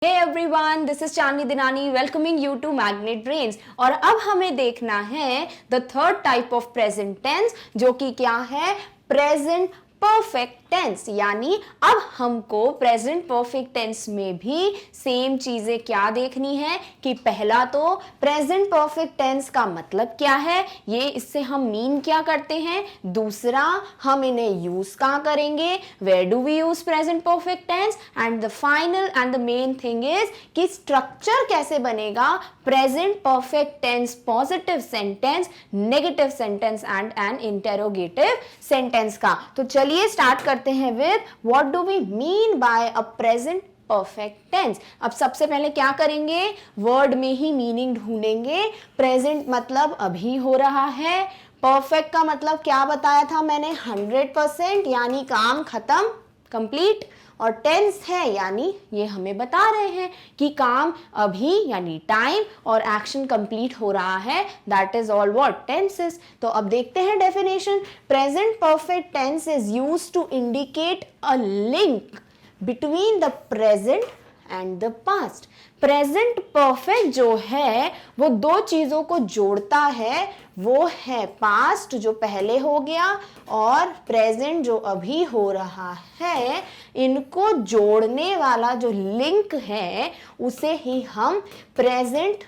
Hey everyone, this is Chandni दिनानी welcoming you to Magnet Brains। और अब हमें देखना है the third type of present tense जो कि क्या है present perfect टेंस। यानी अब हमको प्रेजेंट परफेक्ट टेंस में भी सेम चीजें क्या देखनी है कि पहला तो प्रेजेंट परफेक्ट टेंस का मतलब क्या है, ये इससे हम मीन क्या करते हैं, दूसरा हम इन्हें यूज कहाँ करेंगे, where do we use present perfect tense, and the final and the main thing is कि स्ट्रक्चर कैसे बनेगा present perfect tense positive sentence, negative sentence and an interrogative sentence का। तो चलिए स्टार्ट करते हैं with what do we mean by a present perfect tense. अब सबसे पहले क्या करेंगे, वर्ड में ही मीनिंग ढूंढेंगे। प्रेजेंट मतलब अभी हो रहा है, परफेक्ट का मतलब क्या बताया था मैंने, 100% यानी काम खत्म, कंप्लीट, और टेंस है यानी ये हमें बता रहे हैं कि काम अभी यानी टाइम और एक्शन कंप्लीट हो रहा है, that is all what tense is. तो अब देखते हैं definition. Present perfect tense is used to indicate a link between the present and the past. Present perfect जो है वो दो चीजों को जोड़ता है, वो है पास्ट जो पहले हो गया और प्रेजेंट जो अभी हो रहा है। इनको जोड़ने वाला जो लिंक है उसे ही हम प्रेजेंट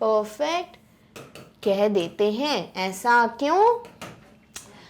परफेक्ट कह देते हैं। ऐसा क्यों?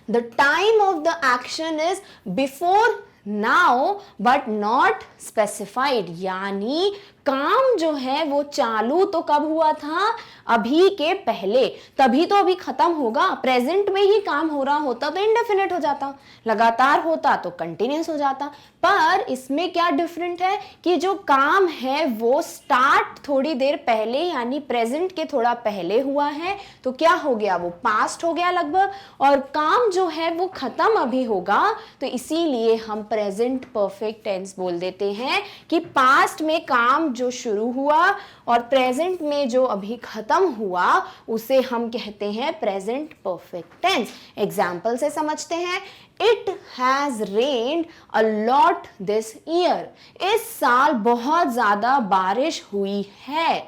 The time of the action is before now but not specified। यानी काम जो है वो चालू तो कब हुआ था, अभी के पहले, तभी तो अभी खत्म होगा। प्रेजेंट में ही काम हो रहा होता तो इंडेफिनिट हो जाता, लगातार होता तो कंटिन्यूस हो जाता। पर इसमें क्या डिफरेंट है कि जो काम है वो स्टार्ट थोड़ी देर पहले यानी प्रेजेंट के थोड़ा पहले हुआ है, तो क्या हो गया, वो पास्ट हो गया लगभग, और काम जो है वो खत्म अभी होगा, तो इसीलिए हम प्रेजेंट परफेक्ट टेंस बोल देते हैं कि पास्ट में काम जो शुरू हुआ और प्रेजेंट में जो अभी खत्म हुआ उसे हम कहते हैं प्रेजेंट परफेक्ट टेंस। एग्जाम्पल से समझते हैं। It has rained a lot this year। इस साल बहुत ज्यादा बारिश हुई है।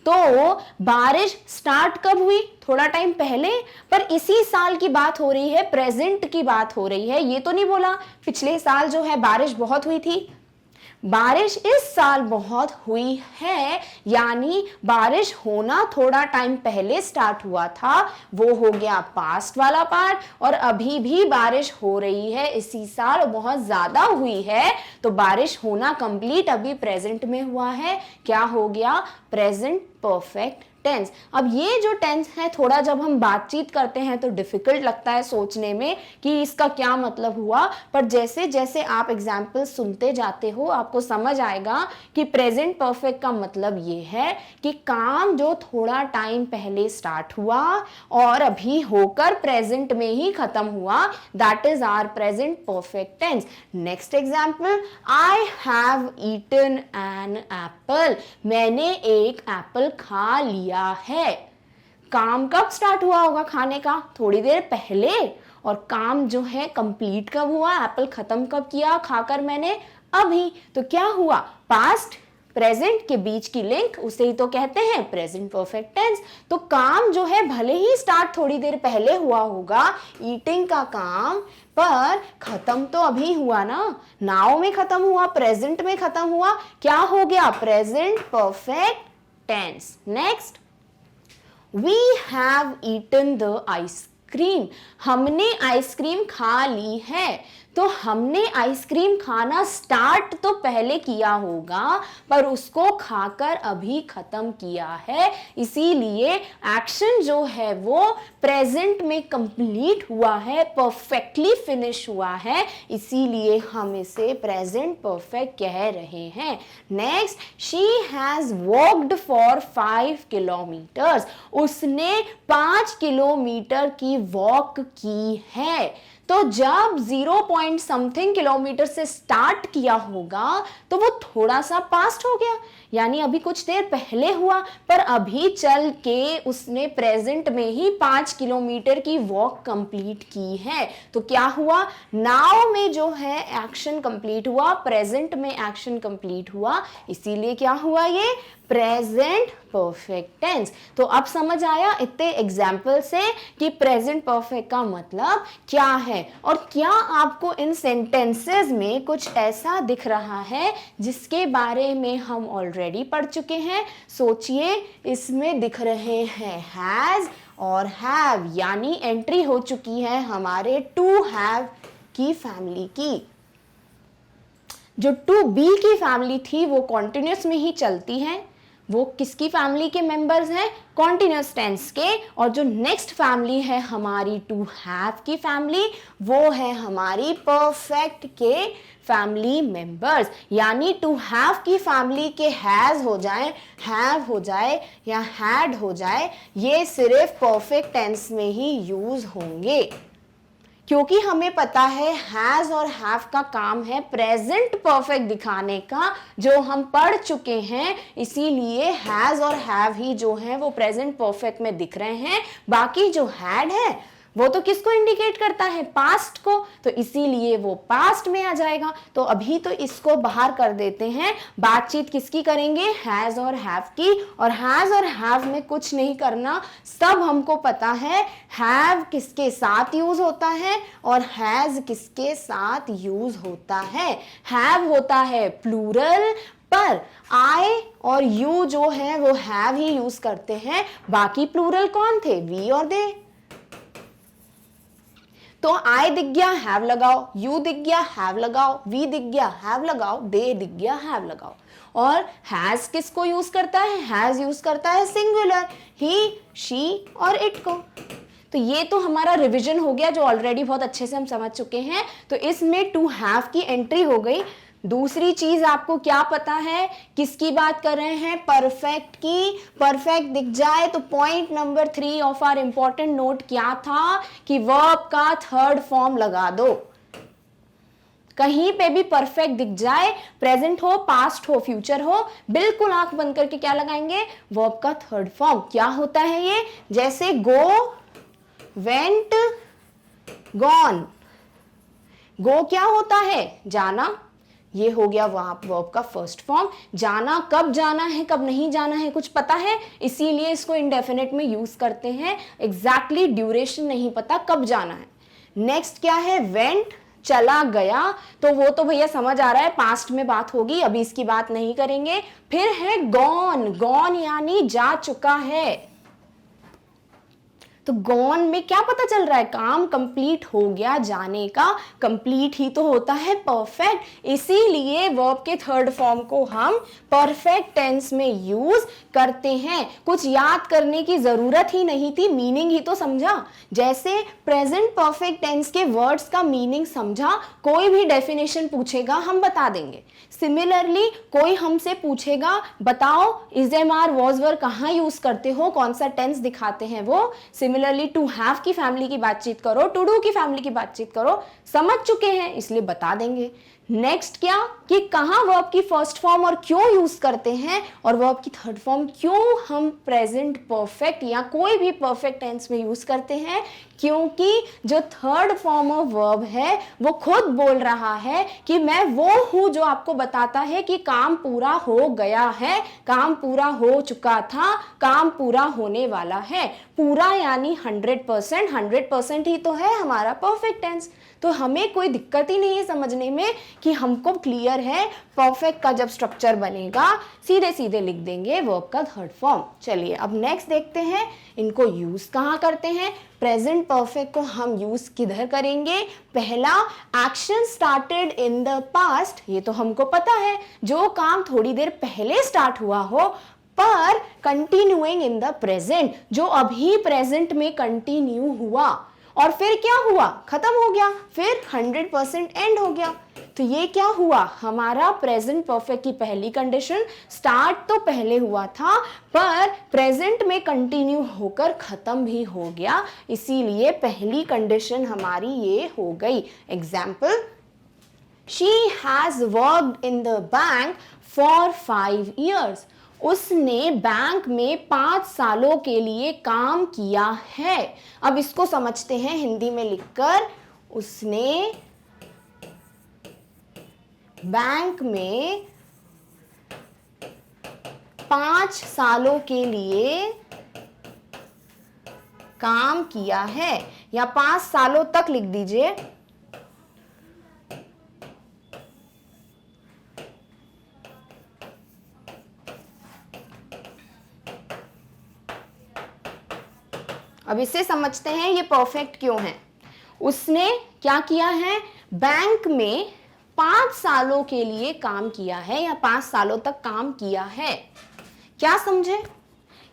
तो बारिश स्टार्ट कब हुई, थोड़ा टाइम पहले, पर इसी साल की बात हो रही है, प्रेजेंट की बात हो रही है। ये तो नहीं बोला पिछले साल जो है बारिश बहुत हुई थी। बारिश इस साल बहुत हुई है यानी बारिश होना थोड़ा टाइम पहले स्टार्ट हुआ था, वो हो गया पास्ट वाला पार्ट, और अभी भी बारिश हो रही है इसी साल और बहुत ज्यादा हुई है, तो बारिश होना कंप्लीट अभी प्रेजेंट में हुआ है, क्या हो गया, प्रेजेंट परफेक्ट टेंस। अब ये जो टेंस है थोड़ा जब हम बातचीत करते हैं तो डिफिकल्ट लगता है सोचने में कि इसका क्या मतलब हुआ, पर जैसे जैसे आप एग्जाम्पल सुनते जाते हो आपको समझ आएगा कि प्रेजेंट परफेक्ट का मतलब ये है कि काम जो थोड़ा टाइम पहले स्टार्ट हुआ और अभी होकर प्रेजेंट में ही खत्म हुआ, that is our present perfect tense. Next example, I have eaten an apple. मैंने एक एप्पल खा लिया है। काम कब स्टार्ट हुआ होगा खाने का, थोड़ी देर पहले, और काम जो है कंप्लीट कब हुआ, एप्पल खत्म कब किया खाकर मैंने, अभी। तो क्या हुआ, पास्ट प्रेजेंट के बीच की लिंक, उसे ही तो कहते हैं प्रेजेंट परफेक्ट टेंस। तो काम जो है भले ही स्टार्ट थोड़ी देर पहले हुआ होगा, ईटिंग का काम, पर खत्म तो अभी हुआ ना, नाउ में खत्म हुआ, प्रेजेंट में खत्म हुआ, क्या हो गया, present perfect tense. Next, we have eaten the ice cream। हमने आइसक्रीम खा ली है। तो हमने आइसक्रीम खाना स्टार्ट तो पहले किया होगा पर उसको खाकर अभी खत्म किया है, इसीलिए एक्शन जो है वो प्रेजेंट में कंप्लीट हुआ है, परफेक्टली फिनिश हुआ है, इसीलिए हम इसे प्रेजेंट परफेक्ट कह रहे हैं। Next, she has walked for 5 kilometres. उसने 5 किलोमीटर की वॉक की है। तो जब 0 पॉइंट समथिंग किलोमीटर से स्टार्ट किया होगा तो वो थोड़ा सा पास्ट हो गया, यानी अभी कुछ देर पहले हुआ, पर अभी चल के उसने प्रेजेंट में ही 5 किलोमीटर की वॉक कंप्लीट की है। तो क्या हुआ, नाउ में जो है एक्शन कंप्लीट हुआ, प्रेजेंट में एक्शन कंप्लीट हुआ, इसीलिए क्या हुआ, ये प्रेजेंट परफेक्ट टेंस। तो अब समझ आया इतने एग्जाम्पल से कि प्रेजेंट परफेक्ट का मतलब क्या है। और क्या आपको इन सेंटेंसेस में कुछ ऐसा दिख रहा है जिसके बारे में हम ऑलरेडी पढ़ चुके हैं? सोचिए, इसमें दिख रहे हैं हैज और हैव, यानी एंट्री हो चुकी है हमारे टू हैव की फैमिली की। जो टू बी की फैमिली थी वो कॉन्टिन्यूस में ही चलती है, वो किसकी फैमिली के मेंबर्स हैं, कॉन्टिन्यूस टेंस के। और जो नेक्स्ट फैमिली है हमारी टू हैव की फैमिली, वो है हमारी परफेक्ट के फैमिली मेंबर्स। यानी टू हैव की फैमिली के हैज हो जाए, हैव हो जाए या हैड हो जाए, ये सिर्फ परफेक्ट टेंस में ही यूज होंगे, क्योंकि हमें पता है हैज और हैव का काम है प्रेजेंट परफेक्ट दिखाने का, जो हम पढ़ चुके हैं। इसीलिए हैज और हैव ही जो है वो प्रेजेंट परफेक्ट में दिख रहे हैं। बाकी जो हैड है वो तो किसको इंडिकेट करता है, पास्ट को, तो इसीलिए वो पास्ट में आ जाएगा। तो अभी तो इसको बाहर कर देते हैं, बातचीत किसकी करेंगे, हैज और हैव की। और हैज और हैव में कुछ नहीं करना, सब हमको पता है हैव किसके साथ यूज होता है और हैज किसके साथ यूज होता है। हैव होता है प्लूरल, पर आई और यू जो है वो हैव ही यूज करते हैं। बाकी प्लूरल कौन थे, वी और दे। तो आई दिख गया, हैव लगाओ, यू दिख गया, हैव लगाओ, वी दिख गया, हैव लगाओ, दे दिख गया, हैव लगाओ। और हैज किसको यूज करता है, हैज यूज करता है सिंगुलर, ही, शी और इट को। तो ये तो हमारा रिवीजन हो गया जो ऑलरेडी बहुत अच्छे से हम समझ चुके हैं। तो इसमें टू हैव की एंट्री हो गई। दूसरी चीज आपको क्या पता है, किसकी बात कर रहे हैं, परफेक्ट की। परफेक्ट दिख जाए तो point number 3 of our important note क्या था कि वर्ब का थर्ड फॉर्म लगा दो। कहीं पे भी परफेक्ट दिख जाए, प्रेजेंट हो, पास्ट हो, फ्यूचर हो, बिल्कुल आंख बंद करके क्या लगाएंगे, वर्ब का थर्ड फॉर्म। क्या होता है ये, जैसे गो, वेंट, गॉन। गो क्या होता है, जाना, ये हो गया वहां वर्ब का फर्स्ट फॉर्म। जाना, कब जाना है कब नहीं जाना है कुछ पता है, इसीलिए इसको इंडेफिनिट में यूज करते हैं। एग्जैक्टली ड्यूरेशन नहीं पता कब जाना है। नेक्स्ट क्या है, वेंट, चला गया, तो वो तो भैया समझ आ रहा है पास्ट में बात होगी, अभी इसकी बात नहीं करेंगे। फिर है गॉन, गॉन यानी जा चुका है। तो गॉन में क्या पता चल रहा है, काम कंप्लीट हो गया, जाने का। कंप्लीट ही तो होता है परफेक्ट, इसीलिए वर्ब के थर्ड फॉर्म को हम परफेक्ट टेंस में यूज करते हैं। कुछ याद करने की जरूरत ही नहीं थी, मीनिंग ही तो समझा। जैसे प्रेजेंट परफेक्ट टेंस के वर्ड्स का मीनिंग समझा, कोई भी डेफिनेशन पूछेगा हम बता देंगे। सिमिलरली कोई हमसे पूछेगा बताओ is am are was were कहाँ यूज करते हो, कौन सा टेंस दिखाते हैं वो। सिमिलरली टू हैव की फैमिली की बातचीत करो, टू डू की फैमिली की बातचीत करो, समझ चुके हैं इसलिए बता देंगे। नेक्स्ट क्या कि कहाँ वर्ब की फर्स्ट फॉर्म और क्यों यूज करते हैं, और वर्ब की थर्ड फॉर्म क्यों हम प्रेजेंट परफेक्ट या कोई भी परफेक्ट टेंस में यूज करते हैं, क्योंकि जो थर्ड फॉर्म ऑफ वर्ब है वो खुद बोल रहा है कि मैं वो हूं जो आपको बताता है कि काम पूरा हो गया है, काम पूरा हो चुका था, काम पूरा होने वाला है। पूरा यानी 100%, 100% ही तो है हमारा परफेक्ट टेंस। तो हमें कोई दिक्कत ही नहीं है समझने में कि हमको क्लियर है परफेक्ट का जब स्ट्रक्चर बनेगा सीधे सीधे लिख देंगे वर्ब का थर्ड फॉर्म। चलिए अब नेक्स्ट देखते हैं इनको यूज कहाँ करते हैं। प्रेजेंट परफेक्ट को हम यूज किधर करेंगे, पहला action started in the past, ये तो हमको पता है, जो काम थोड़ी देर पहले स्टार्ट हुआ हो पर कंटिन्यूइंग इन द प्रेजेंट, जो अभी प्रेजेंट में कंटिन्यू हुआ और फिर क्या हुआ, खत्म हो गया, फिर 100% एंड हो गया। तो ये क्या हुआ, हमारा प्रेजेंट परफेक्ट की पहली कंडीशन स्टार्ट तो पहले हुआ था पर प्रेजेंट में कंटिन्यू होकर खत्म भी हो गया, इसीलिए पहली कंडीशन हमारी ये हो गई। Example, she has worked in the bank for 5 years। उसने बैंक में 5 सालों के लिए काम किया है। अब इसको समझते हैं हिंदी में लिखकर, उसने बैंक में 5 सालों के लिए काम किया है, या 5 सालों तक लिख दीजिए। अब इसे समझते हैं ये परफेक्ट क्यों है। उसने क्या किया है, बैंक में 5 सालों के लिए काम किया है या 5 सालों तक काम किया है। क्या समझे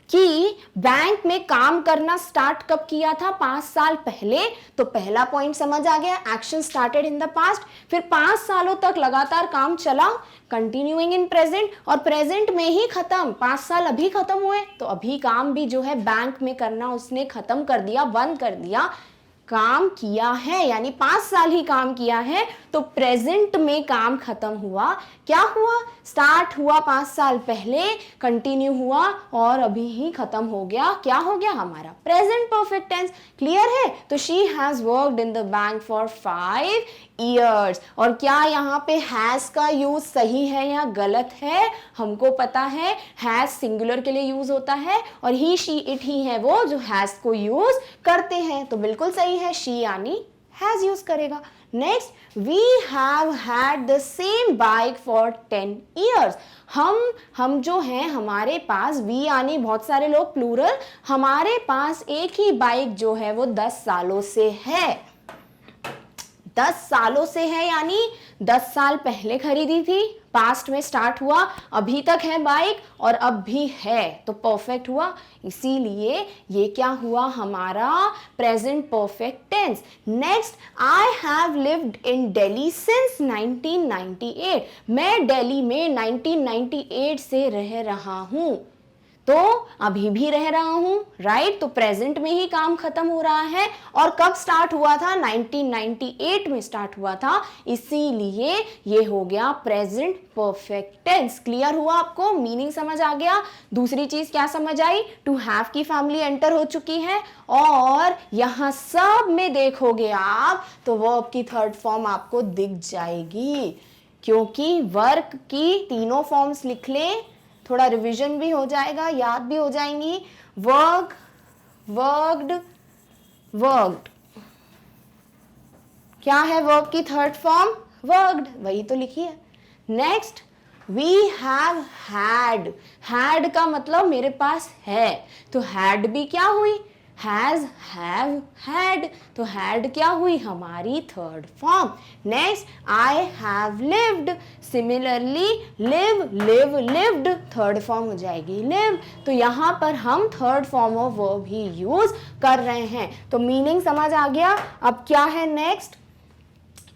कि बैंक में काम करना स्टार्ट कब किया था, 5 साल पहले। तो पहला पॉइंट समझ आ गया, action started in the past. फिर 5 सालों तक लगातार काम चला, कंटिन्यूइंग इन प्रेजेंट, और प्रेजेंट में ही खत्म। 5 साल अभी खत्म हुए तो अभी काम भी जो है बैंक में करना उसने खत्म कर दिया, बंद कर दिया। काम किया है यानी 5 साल ही काम किया है, तो प्रेजेंट में काम खत्म हुआ। क्या हुआ, स्टार्ट हुआ 5 साल पहले, कंटिन्यू हुआ और अभी ही खत्म हो गया। क्या हो गया, हमारा प्रेजेंट परफेक्ट टेंस। क्लियर है। तो she has worked in the bank for 5 years। और क्या यहाँ पे हैज का यूज सही है या गलत है, हमको पता है हैज सिंगुलर के लिए यूज होता है और ही शी इट ही है वो जो हैज को यूज करते हैं, तो बिल्कुल सही है, शी यानी हैज यूज करेगा। Next, we have had the same bike for 10 years। हम जो हैं हमारे पास, वी यानी बहुत सारे लोग, प्लूरल, हमारे पास एक ही बाइक जो है वो 10 सालों से है। 10 सालों से है यानी 10 साल पहले खरीदी थी, पास्ट में स्टार्ट हुआ, अभी तक है बाइक और अब भी है, तो परफेक्ट हुआ। इसीलिए ये क्या हुआ, हमारा present perfect tense. Next, I have lived in Delhi since 1998। मैं दिल्ली में 1998 से रह रहा हूं, तो अभी भी रह रहा हूं, राइट। तो प्रेजेंट में ही काम खत्म हो रहा है, और कब स्टार्ट हुआ था, 1998 में स्टार्ट हुआ था, इसीलिए ये हो गया प्रेजेंट परफेक्ट टेंस। क्लियर हुआ आपको, मीनिंग समझ आ गया। दूसरी चीज क्या समझ आई, टू हैव की फैमिली एंटर हो चुकी है, और यहां सब में देखोगे आप तो वर्ब की थर्ड फॉर्म आपको दिख जाएगी, क्योंकि वर्क की तीनों फॉर्म्स लिख लें, थोड़ा रिवीजन भी हो जाएगा, याद भी हो जाएंगी। Work, worked, worked. क्या है वर्क की थर्ड फॉर्म, वर्कड, वही तो लिखी है। Next, we have had. Had का मतलब मेरे पास है, तो हैड भी क्या हुई, हैज, हैव, हैड, तो हैड क्या हुई, हमारी third form. Next, I have lived. Similarly live, live, lived, third form हो जाएगी लिव। तो यहां पर हम third form of verb he use कर रहे हैं। तो मीनिंग समझ आ गया। अब क्या है नेक्स्ट,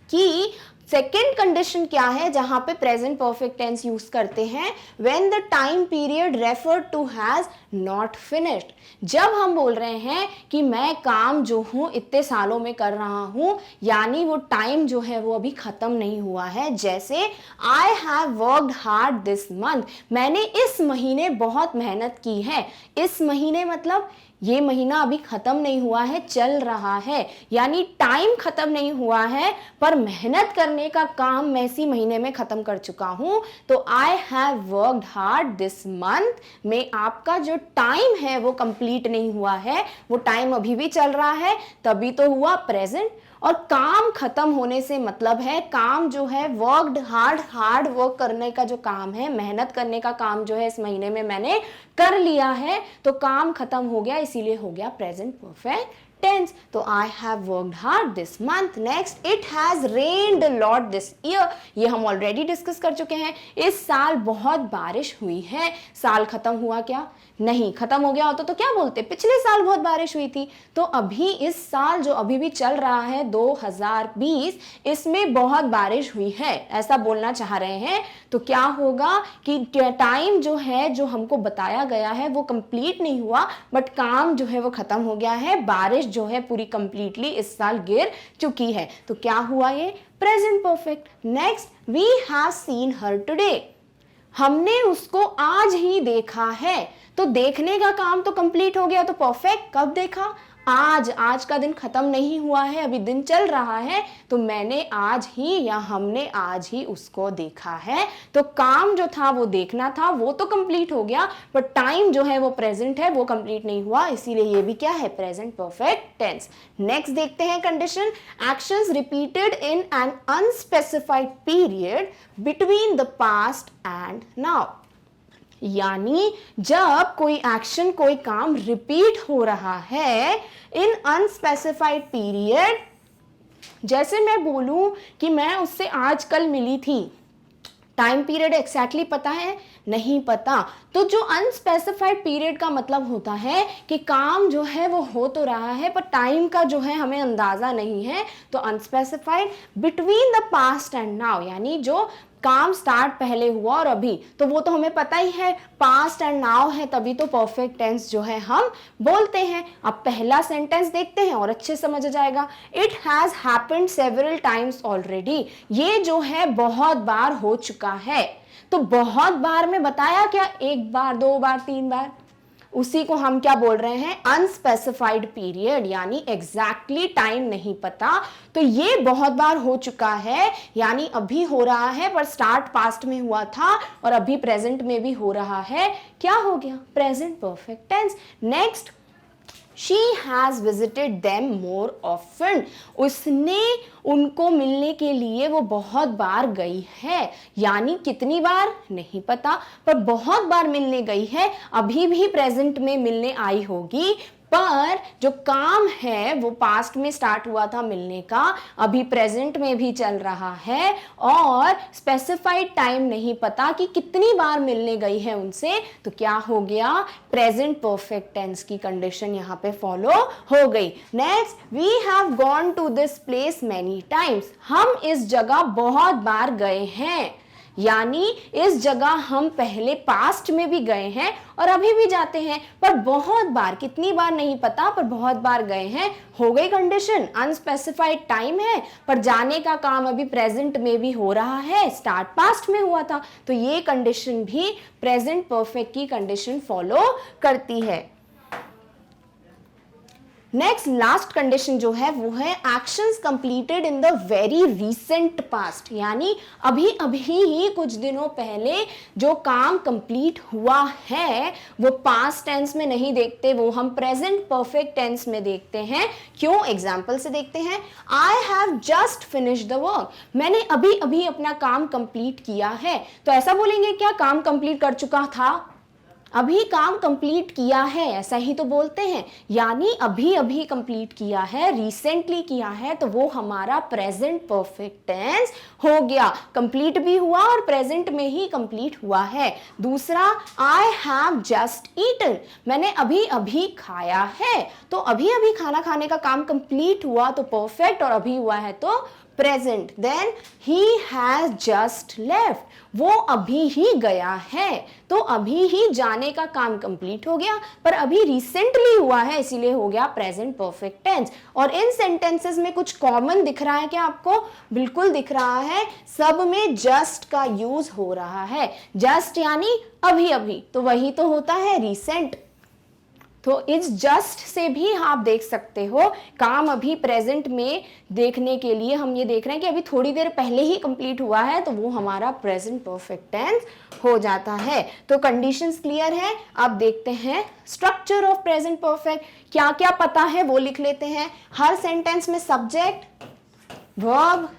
कि सेकेंड कंडीशन क्या है जहां पे प्रेजेंट परफेक्ट टेंस यूज करते हैं, when the time period refer to has not finished. जब हम बोल रहे हैं कि मैं काम जो हूं इतने सालों में कर रहा हूं, यानी वो टाइम जो है वो अभी खत्म नहीं हुआ है। जैसे I have worked hard this month, मैंने इस महीने बहुत मेहनत की है। इस महीने मतलब ये महीना अभी खत्म नहीं हुआ है, चल रहा है, यानी टाइम खत्म नहीं हुआ है, पर मेहनत करने का काम मैं इसी महीने में खत्म कर चुका हूं। तो I have worked hard this month में आपका जो टाइम है वो कंप्लीट नहीं हुआ है, वो टाइम अभी भी चल रहा है, तभी तो हुआ प्रेजेंट। और काम खत्म होने से मतलब है काम जो है वर्कड हार्ड, हार्ड वर्क करने का जो काम है, मेहनत करने का काम जो है इस महीने में मैंने कर लिया है, तो काम खत्म हो गया, इसीलिए हो गया प्रेजेंट परफेक्ट टेंस, तो I have worked hard this month. Next, it has rained lot this year, ये हम ऑलरेडी डिस्कस कर चुके हैं। इस साल बहुत बारिश हुई है। साल खत्म हुआ क्या? नहीं, खत्म हो गया होता तो क्या बोलते, पिछले साल बहुत बारिश हुई थी। तो अभी इस साल जो अभी भी चल रहा है 2020, इसमें बहुत बारिश हुई है, ऐसा बोलना चाह रहे हैं। तो क्या होगा कि टाइम जो है जो हमको बताया गया है वो कंप्लीट नहीं हुआ, बट काम जो है वो खत्म हो गया है। बारिश जो है पूरी कंप्लीटली इस साल गिर चुकी है। तो क्या हुआ ये? Present perfect. Next, we have seen her today, हमने उसको आज ही देखा है। तो देखने का काम तो कंप्लीट हो गया, तो परफेक्ट। कब देखा? आज। आज का दिन खत्म नहीं हुआ है, अभी दिन चल रहा है, तो मैंने आज ही या हमने आज ही उसको देखा है। तो काम जो था वो देखना था, वो तो कंप्लीट हो गया, बट टाइम जो है वो प्रेजेंट है, वो कंप्लीट नहीं हुआ, इसीलिए ये भी क्या है? Present perfect tense. नेक्स्ट देखते हैं condition, actions repeated in an unspecified period between the past and now. यानी जब कोई एक्शन, कोई काम रिपीट हो रहा है इन अनस्पेसिफाइड पीरियड, जैसे मैं बोलूं कि मैं उससे आज कल मिली थी, टाइम पीरियड एग्जैक्टली पता है? नहीं पता। तो जो अनस्पेसिफाइड पीरियड का मतलब होता है कि काम जो है वो हो तो रहा है पर टाइम का जो है हमें अंदाजा नहीं है। तो unspecified between the past and now, यानी जो काम स्टार्ट पहले हुआ और अभी, तो वो तो हमें पता ही है, पास्ट एंड नाउ है, तभी तो परफेक्ट टेंस जो है हम बोलते हैं। अब पहला सेंटेंस देखते हैं और अच्छे समझ जाएगा। It has happened several times already, ये जो है बहुत बार हो चुका है। तो बहुत बार में बताया क्या? एक बार, दो बार, तीन बार, उसी को हम क्या बोल रहे हैं? अनस्पेसिफाइड पीरियड, यानी एग्जैक्टली टाइम नहीं पता। तो ये बहुत बार हो चुका है, यानी अभी हो रहा है, पर स्टार्ट पास्ट में हुआ था और अभी प्रेजेंट में भी हो रहा है। क्या हो गया? Present perfect tense. Next, She has visited them more often, उसने उनको मिलने के लिए वो बहुत बार गई है। यानी कितनी बार नहीं पता, पर बहुत बार मिलने गई है। अभी भी प्रेजेंट में मिलने आई होगी, पर जो काम है वो पास्ट में स्टार्ट हुआ था मिलने का, अभी प्रेजेंट में भी चल रहा है और स्पेसिफाइड टाइम नहीं पता कि कितनी बार मिलने गई है उनसे। तो क्या हो गया? प्रेजेंट परफेक्ट टेंस की कंडीशन यहाँ पे फॉलो हो गई। Next, we have gone to this place many times, हम इस जगह बहुत बार गए हैं। यानी इस जगह हम पहले पास्ट में भी गए हैं और अभी भी जाते हैं, पर बहुत बार, कितनी बार नहीं पता, पर बहुत बार गए हैं। हो गई कंडीशन। अनस्पेसिफाइड टाइम है पर जाने का काम अभी प्रेजेंट में भी हो रहा है, स्टार्ट पास्ट में हुआ था, तो ये कंडीशन भी प्रेजेंट परफेक्ट की कंडीशन फॉलो करती है। नेक्स्ट, लास्ट कंडीशन जो है वो है actions completed in the very recent past, यानी अभी अभी ही कुछ दिनों पहले जो काम कंप्लीट हुआ है वो पास्ट टेंस में नहीं देखते, वो हम प्रेजेंट परफेक्ट टेंस में देखते हैं। क्यों? एग्जाम्पल से देखते हैं। I have just finished the work, मैंने अभी अभी अपना काम कंप्लीट किया है। तो ऐसा बोलेंगे क्या? काम कंप्लीट कर चुका था, अभी काम कंप्लीट किया है, ऐसा ही तो बोलते हैं। यानी अभी अभी कंप्लीट किया है, रिसेंटली किया है, तो वो हमारा प्रेजेंट परफेक्ट टेंस हो गया। कंप्लीट भी हुआ और प्रेजेंट में ही कंप्लीट हुआ है। दूसरा, आई हैव जस्ट ईटन, मैंने अभी अभी खाया है, तो अभी अभी खाना खाने का काम कंप्लीट हुआ तो परफेक्ट, और अभी हुआ है तो present. Then he has just left, वो अभी ही गया है, तो अभी ही जाने का काम कंप्लीट हो गया, पर अभी रिसेंटली हुआ है, इसीलिए हो गया प्रेजेंट परफेक्ट टेंस। और इन सेंटेंसेस में कुछ कॉमन दिख रहा है क्या आपको? बिल्कुल दिख रहा है, सब में जस्ट का यूज हो रहा है। जस्ट यानी अभी अभी, तो वही तो होता है रिसेंट। तो इस जस्ट से भी आप देख सकते हो, काम अभी प्रेजेंट में देखने के लिए हम ये देख रहे हैं कि अभी थोड़ी देर पहले ही कंप्लीट हुआ है, तो वो हमारा प्रेजेंट परफेक्ट टेंस हो जाता है। तो कंडीशंस क्लियर है। अब देखते हैं स्ट्रक्चर ऑफ प्रेजेंट परफेक्ट। क्या क्या पता है वो लिख लेते हैं। हर सेंटेंस में सब्जेक्ट, वर्ब,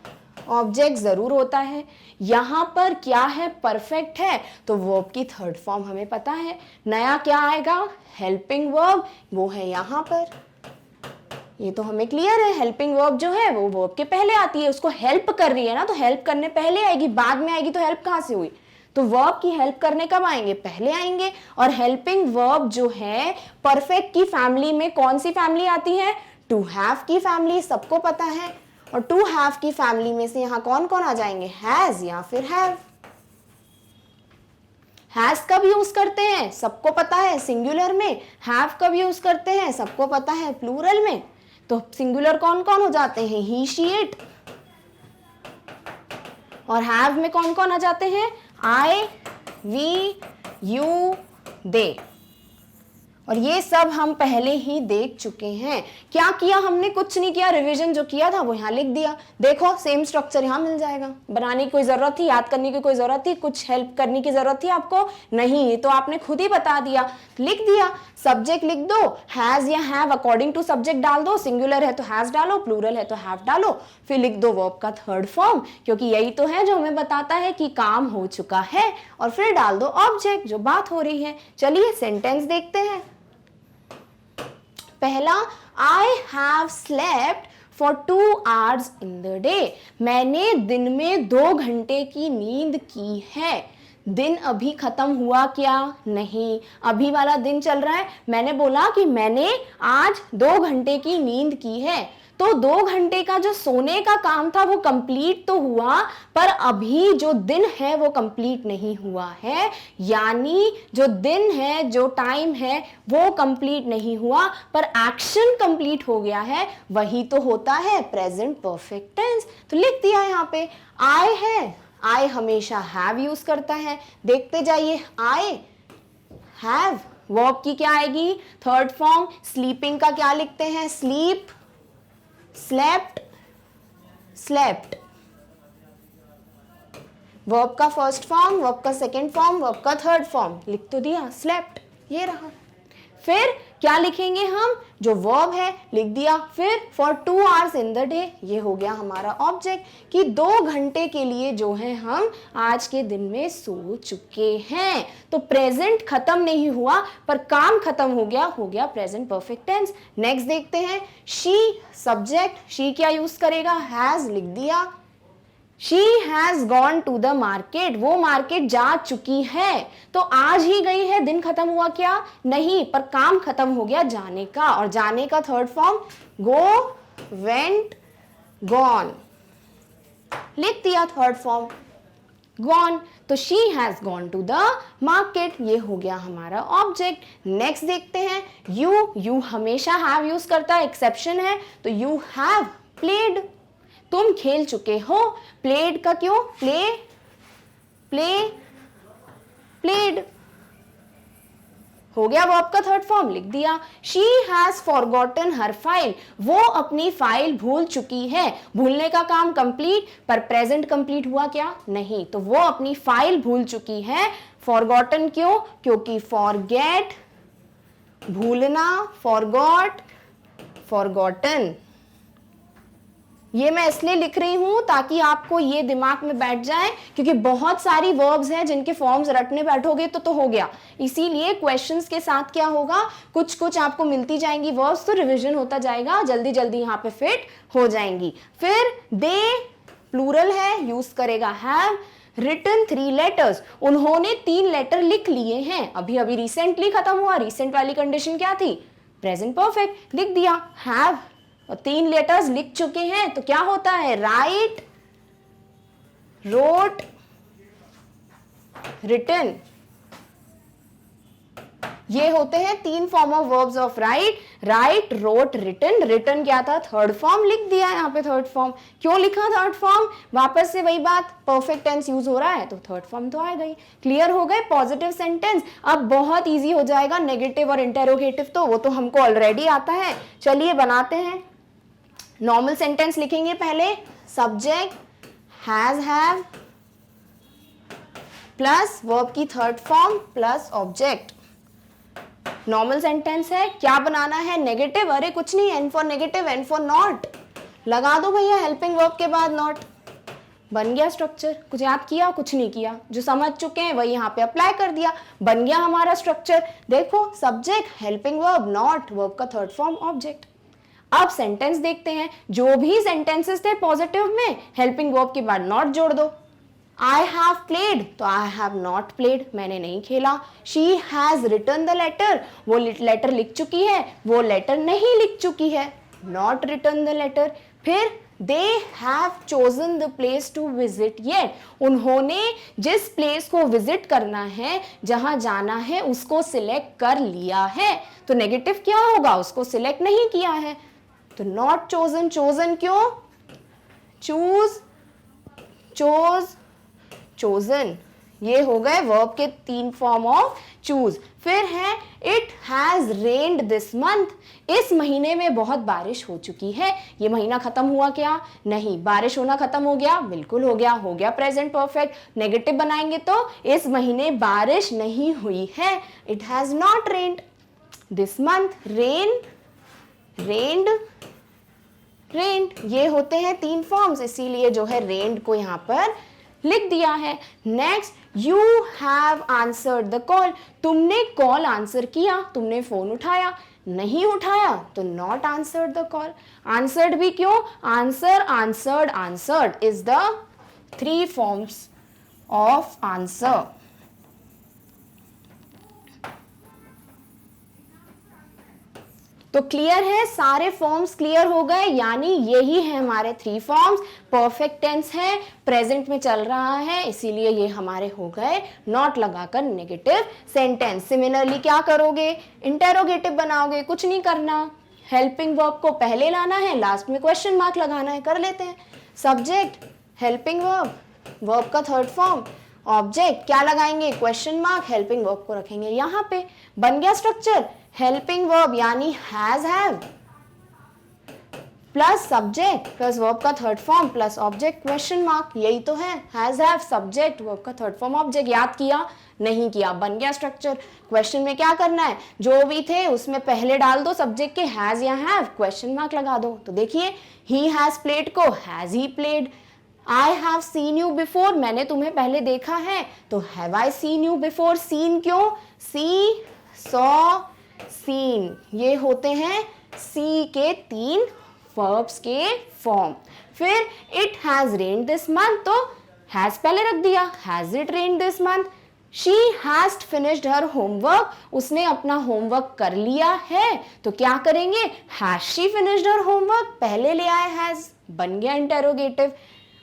ऑब्जेक्ट जरूर होता है। यहां पर क्या है? परफेक्ट है, तो वर्ब की थर्ड फॉर्म हमें पता है। नया क्या आएगा? हेल्पिंग वर्ब, वो है यहां पर। ये तो हमें क्लियर है, हेल्पिंग वर्ब जो है वो वर्ब के पहले आती है, उसको हेल्प कर रही है ना, तो हेल्प करने पहले आएगी, बाद में आएगी तो हेल्प कहाँ से हुई? तो वर्ब की हेल्प करने कब आएंगे? पहले आएंगे। और हेल्पिंग वर्ब जो है परफेक्ट की फैमिली में कौन सी फैमिली आती है? टू हैव की फैमिली, सबको पता है। और टू हैव की फैमिली में से यहाँ कौन कौन आ जाएंगे? हैज या फिर हैव। हैज कब यूज करते हैं? सबको पता है, सिंगुलर में। हैव कब यूज करते हैं? सबको पता है, प्लूरल में। तो सिंगुलर कौन कौन हो जाते हैं? ही, शी, इट। और हैव में कौन कौन आ जाते हैं? आई, वी, यू, दे। और ये सब हम पहले ही देख चुके हैं। क्या किया हमने? कुछ नहीं किया, रिवीजन जो किया था वो यहाँ लिख दिया। देखो सेम स्ट्रक्चर यहाँ मिल जाएगा। बनाने की कोई जरूरत थी, याद करने की कोई जरूरत थी, कुछ हेल्प करने की जरूरत थी आपको? नहीं, ये तो आपने खुद ही बता दिया, लिख दिया। सब्जेक्ट लिख दो, हैज या हैव अकॉर्डिंग टू सब्जेक्ट डाल दो। सिंगुलर है तो हैज डालो, प्लूरल है तो हैव डालो। फिर लिख दो वर्ब का थर्ड फॉर्म, क्योंकि यही तो है जो हमें बताता है कि काम हो चुका है। और फिर डाल दो ऑब्जेक्ट, जो बात हो रही है। चलिए सेंटेंस देखते हैं। पहला, I have slept for 2 hours in the day. मैंने दिन में 2 घंटे की नींद की है। दिन अभी खत्म हुआ क्या? नहीं, अभी वाला दिन चल रहा है। मैंने बोला कि मैंने आज 2 घंटे की नींद की है, तो 2 घंटे का जो सोने का काम था वो कंप्लीट तो हुआ, पर अभी जो दिन है वो कंप्लीट नहीं हुआ है। यानी जो दिन है, जो टाइम है वो कंप्लीट नहीं हुआ, पर एक्शन कंप्लीट हो गया है। वही तो होता है प्रेजेंट परफेक्ट टेंस। तो लिख दिया यहाँ पे। आई है, आई हमेशा हैव यूज करता है। देखते जाइए, आई हैव वर्ब की क्या आएगी? Third form. स्लीपिंग का क्या लिखते हैं? Sleep, slept, slept। वर्ब का फर्स्ट फॉर्म, वर्ब का सेकेंड फॉर्म, वर्ब का थर्ड फॉर्म लिख तो दिया, slept, ये रहा। फिर क्या लिखेंगे हम? जो वर्ब है लिख दिया। फिर for 2 hours in the day, ये हो गया हमारा ऑब्जेक्ट कि 2 घंटे के लिए जो है हम आज के दिन में सो चुके हैं। तो प्रेजेंट खत्म नहीं हुआ, पर काम खत्म हो गया प्रेजेंट परफेक्ट टेंस। नेक्स्ट देखते हैं, शी सब्जेक्ट। शी क्या यूज करेगा? हैज लिख दिया। She has gone to the market, वो मार्केट जा चुकी है। तो आज ही गई है, दिन खत्म हुआ क्या? नहीं, पर काम खत्म हो गया जाने का। और जाने का third form go, went, gone, लिख दिया थर्ड फॉर्म gone। तो she has gone to the market, ये हो गया हमारा ऑब्जेक्ट। नेक्स्ट देखते हैं, you हमेशा have यूज करता है, एक्सेप्शन है। तो you have played, तुम खेल चुके हो। प्लेड का क्यों? प्लेड हो गया वर्ब का थर्ड फॉर्म, लिख दिया। She has forgotten her file, वो अपनी फाइल भूल चुकी है। भूलने का काम कंप्लीट, पर प्रेजेंट कंप्लीट हुआ क्या? नहीं, तो वो अपनी फाइल भूल चुकी है। फॉरगॉटन क्यों? क्योंकि फॉरगेट भूलना, फॉरगॉट फॉरगॉटन। ये मैं इसलिए लिख रही हूं ताकि आपको ये दिमाग में बैठ जाए, क्योंकि बहुत सारी वर्ब्स हैं जिनके फॉर्म्स रटने बैठोगे तो हो गया। इसीलिए क्वेश्चंस के साथ क्या होगा, कुछ कुछ आपको मिलती जाएंगी वर्ब्स, तो रिवीजन होता जाएगा, जल्दी जल्दी यहाँ पे फिट हो जाएंगी। फिर दे प्लूरल है, यूज करेगा हैव। रिटन 3 लेटर्स, उन्होंने 3 लेटर लिख लिए हैं। अभी अभी रिसेंटली खत्म हुआ, रिसेंट वाली कंडीशन क्या थी? प्रेजेंट परफेक्ट, लिख दिया हैव। और 3 लेटर्स लिख चुके हैं, तो क्या होता है? Write, wrote, written. ये होते हैं 3 form of verbs of write. Write, wrote, written. Written क्या था? थर्ड फॉर्म, लिख दिया यहाँ पे थर्ड फॉर्म। क्यों लिखा थर्ड फॉर्म? वापस से वही बात, परफेक्ट टेंस यूज हो रहा है तो थर्ड फॉर्म तो आएगा ही। क्लियर हो गए पॉजिटिव सेंटेंस? अब बहुत इजी हो जाएगा नेगेटिव और इंटेरोगेटिव, तो वो तो हमको ऑलरेडी आता है। चलिए बनाते हैं। नॉर्मल सेंटेंस लिखेंगे पहले, subject has have plus verb की third form plus object. Normal sentence है, क्या बनाना है? नेगेटिव। अरे कुछ नहीं, N for negative, N for not लगा दो भैया, हेल्पिंग वर्ब के बाद नॉट। बन गया स्ट्रक्चर। कुछ याद किया? कुछ नहीं किया, जो समझ चुके हैं वही यहाँ पे अप्लाई कर दिया, बन गया हमारा स्ट्रक्चर। देखो, subject, helping verb, not, verb का थर्ड फॉर्म, ऑब्जेक्ट। अब सेंटेंस देखते हैं, जो भी सेंटेंसेस थे पॉजिटिव में हेल्पिंग वर्ब के बाद नॉट जोड़ दो। आई हैव प्लेड, तो आई हैव नॉट प्लेड, मैंने नहीं खेला। She has written the letter, वो लेटर लिख चुकी है, वो लेटर नहीं लिख चुकी है, नॉट रिटन द लेटर। फिर they have chosen the place to visit yet, उन्होंने जिस प्लेस को विजिट करना है, जहां जाना है, उसको सिलेक्ट कर लिया है। तो नेगेटिव क्या होगा, उसको सिलेक्ट नहीं किया है, तो नॉट चोजन। चोजन क्यों, चूज, चोज, चोजन, ये हो गए वर्ब के 3 फॉर्म ऑफ चूज। फिर है it has rained this month, इस महीने में बहुत बारिश हो चुकी है। ये महीना खत्म हुआ क्या, नहीं। बारिश होना खत्म हो गया, बिल्कुल हो गया प्रेजेंट परफेक्ट। नेगेटिव बनाएंगे तो इस महीने बारिश नहीं हुई है, it has not rained this month. Rain, rained, rained, ये होते हैं 3 फॉर्म्स, इसीलिए जो है रेन्ड को यहां पर लिख दिया है। Next, you have answered the call, तुमने कॉल आंसर किया, तुमने फोन उठाया, नहीं उठाया तो not answered the call. Answered भी क्यों, answer, answered, answered is the 3 forms of answer. तो क्लियर है, सारे फॉर्म्स क्लियर हो गए, यानी यही है हमारे 3 फॉर्म्स। परफेक्ट टेंस है, प्रेजेंट में चल रहा है, इसीलिए ये हमारे हो गए नॉट लगाकर नेगेटिव सेंटेंस। सिमिलरली क्या करोगे, इंटेरोगेटिव बनाओगे, कुछ नहीं करना, हेल्पिंग वर्ब को पहले लाना है, लास्ट में क्वेश्चन मार्क लगाना है, कर लेते हैं। सब्जेक्ट, हेल्पिंग वर्ब, वर्ब का 3rd फॉर्म, ऑब्जेक्ट क्या लगाएंगे, क्वेश्चन मार्क, हेल्पिंग वर्ब को रखेंगे यहाँ पे। बन गया स्ट्रक्चर, हेल्पिंग वर्ब यानी has, have plus subject plus verb का 3rd form plus object question mark, यही तो है, हैज, हैव, सब्जेक्ट, वर्ब का 3rd फॉर्म, ऑब्जेक्ट। याद किया, नहीं किया, बन गया स्ट्रक्चर। क्वेश्चन में क्या करना है, जो भी थे उसमें पहले डाल दो सब्जेक्ट के हैज या हैव, क्वेश्चन मार्क लगा दो। तो देखिए, ही हैज प्लेड को has he played. I have seen you before, मैंने तुम्हें पहले देखा है, तो have I seen you before. Seen क्यों, सी, सॉ, सीन, ये होते हैं सी के 3 वर्ब्स के फॉर्म। फिर it has rained this month, तो हैज पहले रख दिया, has it rained this month. She has finished her homework, उसने अपना होमवर्क कर लिया है, तो क्या करेंगे, has she finished her homework, पहले ले आए हैज, बन गया interrogative.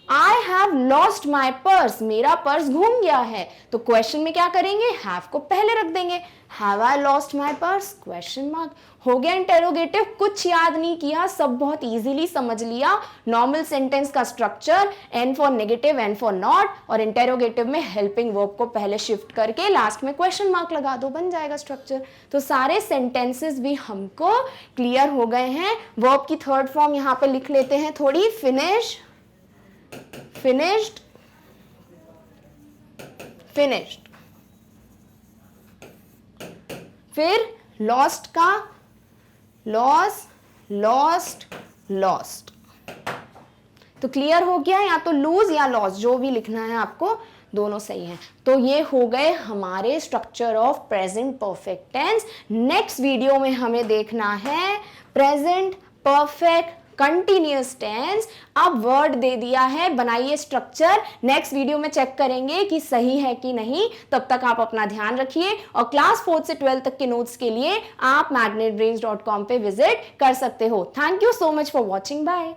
I have lost my purse, मेरा पर्स घूम गया है, तो क्वेश्चन में क्या करेंगे, हैव को पहले रख देंगे, have I lost my purse, question mark, हो गया इंटेरोगेटिव। कुछ याद नहीं किया, सब बहुत इजीली समझ लिया। नॉर्मल सेंटेंस का structure, N for negative, N for not, और इंटेरोगेटिव में हेल्पिंग वर्ब को पहले शिफ्ट करके लास्ट में क्वेश्चन मार्क लगा दो, बन जाएगा स्ट्रक्चर। तो सारे सेंटेंसेस भी हमको क्लियर हो गए हैं। वर्ब की 3rd फॉर्म यहाँ पे लिख लेते हैं थोड़ी, फिनिश, finished, finished। फिर lost का loss, lost, lost। तो क्लियर हो गया, या तो lose या loss, जो भी लिखना है आपको, दोनों सही हैं। तो ये हो गए हमारे structure of present perfect tense. Next video में हमें देखना है प्रेजेंट परफेक्ट कंटिन्यूअस टेंस। अब वर्ड दे दिया है, बनाइए स्ट्रक्चर। नेक्स्ट वीडियो में चेक करेंगे कि सही है कि नहीं। तब तक आप अपना ध्यान रखिए, और क्लास 4 से 12 तक के नोट्स के लिए आप magnetbrains.com पे विजिट कर सकते हो। Thank you so much for watching, bye.